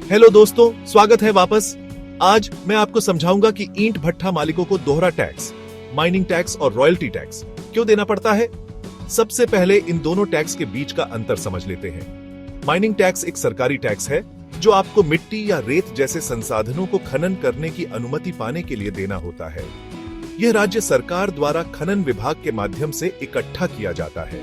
Hello दोस्तों, स्वागत है वापस। आज मैं आपको समझाऊंगा कि ईंट भट्ठा मालिकों को दोहरा टैक्स, माइनिंग टैक्स और रॉयल्टी टैक्स क्यों देना पड़ता है। सबसे पहले इन दोनों टैक्स के बीच का अंतर समझ लेते हैं। माइनिंग टैक्स एक सरकारी टैक्स है जो आपको मिट्टी या रेत जैसे संसाधनों को खनन करने की अनुमति पाने के लिए देना होता है। यह राज्य सरकार द्वारा खनन विभाग के माध्यम से इकट्ठा किया जाता है।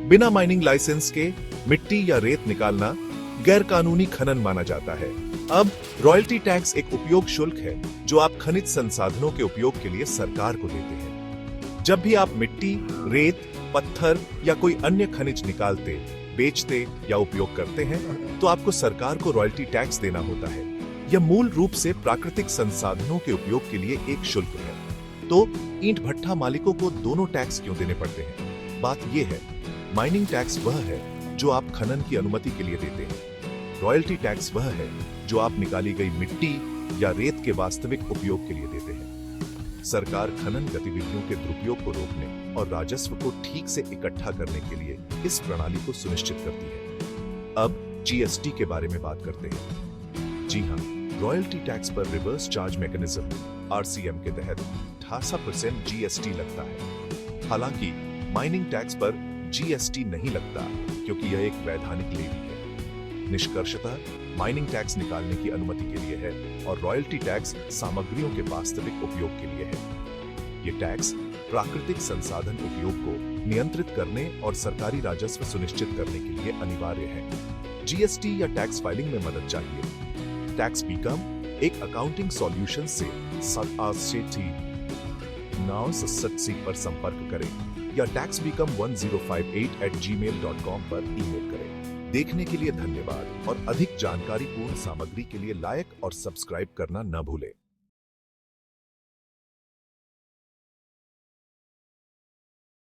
बिना माइनिंग लाइसेंस के मिट्टी या रेत निकालना गैर कानूनी खनन माना जाता है। अब रॉयल्टी टैक्स एक उपयोग शुल्क है जो आप खनिज संसाधनों के उपयोग के लिए सरकार को देते हैं। जब भी आप मिट्टी, रेत, पत्थर या कोई अन्य खनिज निकालते, बेचते या उपयोग करते हैं तो आपको सरकार को रॉयल्टी टैक्स देना होता है। यह मूल रूप से प्राकृतिक संसाधनों के उपयोग के लिए एक शुल्क है। तो ईंट भट्ठा मालिकों को दोनों टैक्स क्यों देने पड़ते हैं? बात यह है, माइनिंग टैक्स वह है जो आप खनन की अनुमति के लिए देते हैं। रॉयल्टी टैक्स वह है जो आप निकाली गई मिट्टी या रेत के वास्तविक उपयोग के लिए देते हैं। सरकार खनन गतिविधियों के दुरुपयोग को रोकने और राजस्व को ठीक से इकट्ठा करने के लिए इस प्रणाली को सुनिश्चित करती है। अब जीएसटी के बारे में बात करते हैं। जी हाँ, रॉयल्टी टैक्स पर रिवर्स चार्ज मैकेनिज्म आरसीएम के तहत 88% जीएसटी लगता है। हालांकि माइनिंग टैक्स पर जीएसटी नहीं लगता क्योंकि यह एक वैधानिक लेवी है। निष्कर्षतः माइनिंग टैक्स निकालने की अनुमति के लिए है और रॉयल्टी टैक्स सामग्रियों के वास्तविक उपयोग के लिए है। ये टैक्स प्राकृतिक संसाधन उपयोग को नियंत्रित करने और सरकारी राजस्व सुनिश्चित करने के लिए अनिवार्य है। जीएसटी या टैक्स फाइलिंग में मदद चाहिए? टैक्स बीकम एक अकाउंटिंग सॉल्यूशन से 9 पर संपर्क करें या taxbecome1058@gmail.com पर ईमेल करें। देखने के लिए धन्यवाद और अधिक जानकारी पूर्ण सामग्री के लिए लाइक और सब्सक्राइब करना न भूलें।